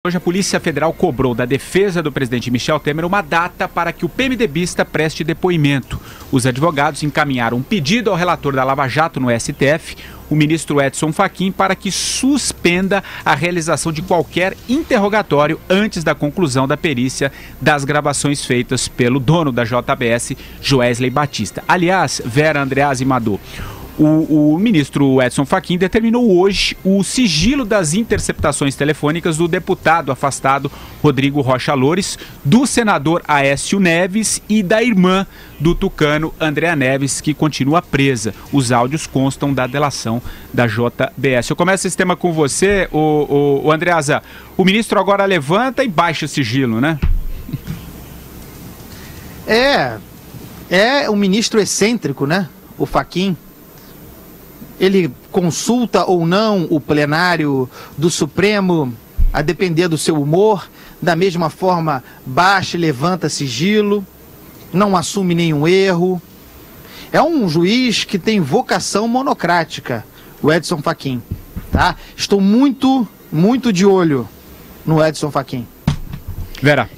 Hoje a Polícia Federal cobrou da defesa do presidente Michel Temer uma data para que o PMDBista preste depoimento. Os advogados encaminharam um pedido ao relator da Lava Jato no STF, o ministro Edson Fachin, para que suspenda a realização de qualquer interrogatório antes da conclusão da perícia das gravações feitas pelo dono da JBS, Joesley Batista. Aliás, Vera, Andreasa e Madu, o ministro Edson Fachin determinou hoje o sigilo das interceptações telefônicas do deputado afastado Rodrigo Rocha Loures, do senador Aécio Neves e da irmã do tucano Andréa Neves, que continua presa. Os áudios constam da delação da JBS. Eu começo esse tema com você, o Andreasa. O ministro agora levanta e baixa o sigilo, né? É um ministro excêntrico, né? O Fachin. Ele consulta ou não o plenário do Supremo, a depender do seu humor. Da mesma forma, baixa e levanta sigilo, não assume nenhum erro. É um juiz que tem vocação monocrática, o Edson Fachin. Tá? Estou muito de olho no Edson Fachin. Vera.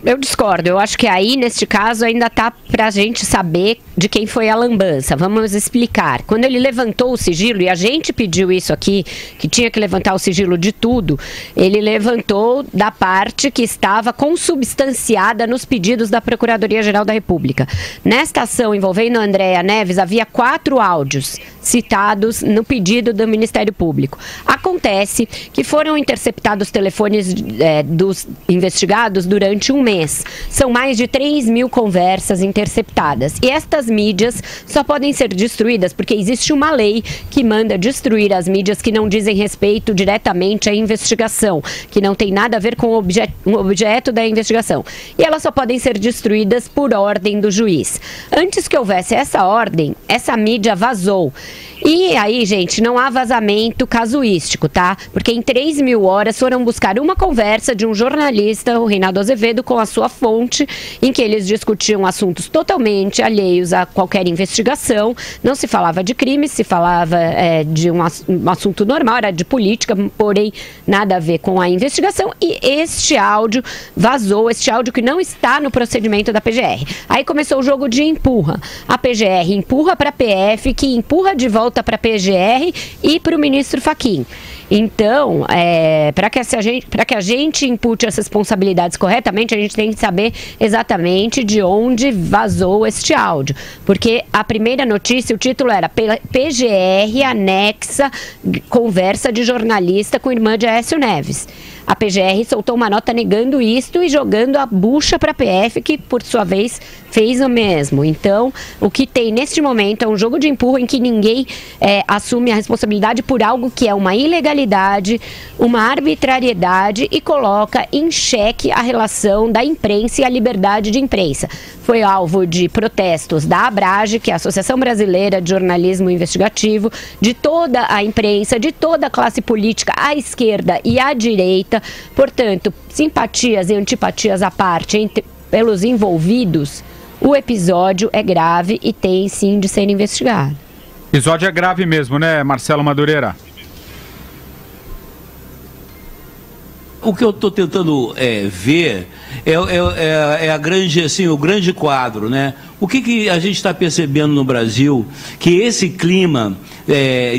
Eu discordo. Eu acho que aí, neste caso, ainda tá pra gente saber de quem foi a lambança. Vamos explicar. Quando ele levantou o sigilo, e a gente pediu isso aqui, que tinha que levantar o sigilo de tudo, ele levantou da parte que estava consubstanciada nos pedidos da Procuradoria-Geral da República. Nesta ação envolvendo a Andréa Neves, havia 4 áudios citados no pedido do Ministério Público. Acontece que foram interceptados telefones dos investigados durante um mês. São mais de 3.000 conversas interceptadas. E estas mídias só podem ser destruídas porque existe uma lei que manda destruir as mídias que não dizem respeito diretamente à investigação, que não tem nada a ver com o objeto da investigação. E elas só podem ser destruídas por ordem do juiz. Antes que houvesse essa ordem, essa mídia vazou. E aí, gente, não há vazamento casuístico, tá? Porque em 3.000 horas foram buscar uma conversa de um jornalista, o Reinaldo Azevedo, com a sua fonte, em que eles discutiam assuntos totalmente alheios a qualquer investigação. Não se falava de crime, se falava de um assunto normal, era de política, porém nada a ver com a investigação. E este áudio vazou, este áudio que não está no procedimento da PGR. Aí começou o jogo de empurra. A PGR empurra para a PF, que empurra de volta para a PGR e para o ministro Fachin. Então, para que a gente impute as responsabilidades corretamente, a gente tem que saber exatamente de onde vazou este áudio. Porque a primeira notícia, o título era PGR anexa conversa de jornalista com irmã de Aécio Neves. A PGR soltou uma nota negando isto e jogando a bucha para a PF, que por sua vez fez o mesmo. Então, o que tem neste momento é um jogo de empurro em que ninguém assume a responsabilidade por algo que é uma ilegalidade, uma arbitrariedade e coloca em xeque a relação da imprensa e a liberdade de imprensa. Foi alvo de protestos da ABRAGE, que é a Associação Brasileira de Jornalismo Investigativo, de toda a imprensa, de toda a classe política, à esquerda e à direita. Portanto, simpatias e antipatias à parte pelos envolvidos, o episódio é grave e tem sim de ser investigado. O episódio é grave mesmo, né, Marcelo Madureira? O que eu estou tentando ver é o grande quadro, né? O que a gente está percebendo no Brasil? Que esse clima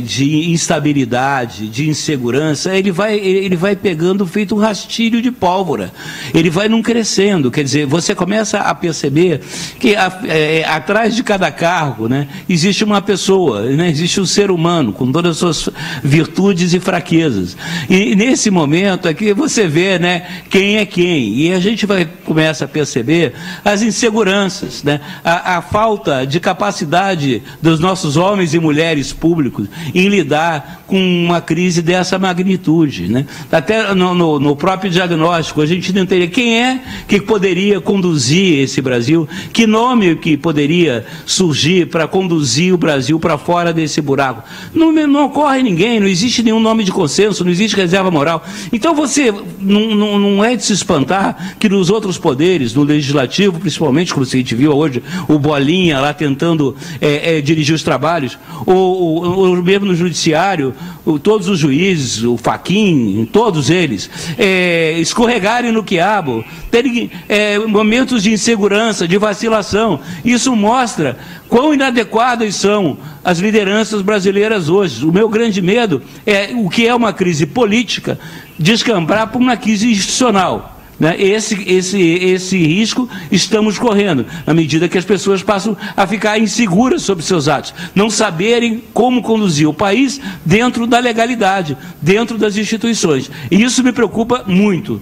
de instabilidade, de insegurança, ele vai pegando feito um rastilho de pólvora. Ele vai não crescendo. Quer dizer, você começa a perceber que atrás de cada cargo, né, existe uma pessoa, né, existe um ser humano com todas as suas virtudes e fraquezas. E nesse momento aqui você vê, né, quem é quem. E a gente começa a perceber as inseguranças, né? A falta de capacidade dos nossos homens e mulheres públicos em lidar com uma crise dessa magnitude, né? Até no próprio diagnóstico, a gente não teria quem é que poderia conduzir esse Brasil, que nome que poderia surgir para conduzir o Brasil para fora desse buraco. Não ocorre ninguém, não existe nenhum nome de consenso, não existe reserva moral. Então você não é de se espantar que nos outros poderes, no legislativo principalmente, como a gente viu hoje o Bolinha lá tentando dirigir os trabalhos, ou mesmo no judiciário, todos os juízes, o Fachin, todos eles, escorregarem no quiabo, terem momentos de insegurança, de vacilação. Isso mostra quão inadequadas são as lideranças brasileiras hoje. O meu grande medo é o que é uma crise política descambar para uma crise institucional. Né? Esse risco estamos correndo, na medida que as pessoas passam a ficar inseguras sobre seus atos, não saberem como conduzir o país dentro da legalidade, dentro das instituições. E isso me preocupa muito.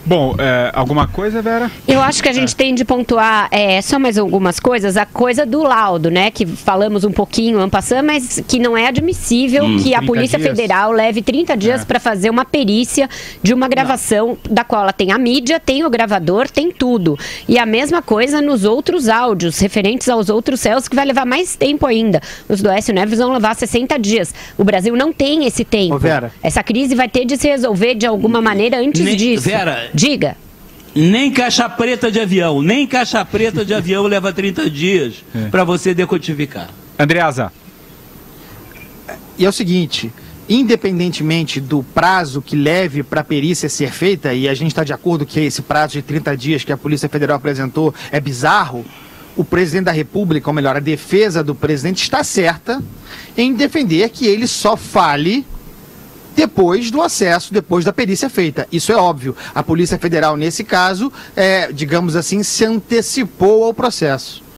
Bom, alguma coisa, Vera? Eu acho que a gente tem de pontuar só mais algumas coisas. A coisa do laudo, né? Que falamos um pouquinho, mas que não é admissível que a Polícia Federal leve 30 dias para fazer uma perícia de uma gravação da qual ela tem a mídia, tem o gravador, tem tudo. E a mesma coisa nos outros áudios, referentes aos outros céus, que vai levar mais tempo ainda. Os do Aécio Neves vão levar 60 dias. O Brasil não tem esse tempo. Ô, Vera. Essa crise vai ter de se resolver de alguma maneira antes disso. Vera, diga. Nem caixa preta de avião leva 30 dias para você decodificar. Andreasa. E é o seguinte, independentemente do prazo que leve para a perícia ser feita, e a gente está de acordo que esse prazo de 30 dias que a Polícia Federal apresentou é bizarro, o presidente da República, ou melhor, a defesa do presidente está certa em defender que ele só fale depois do acesso, depois da perícia feita. Isso é óbvio. A Polícia Federal, nesse caso, digamos assim, se antecipou ao processo.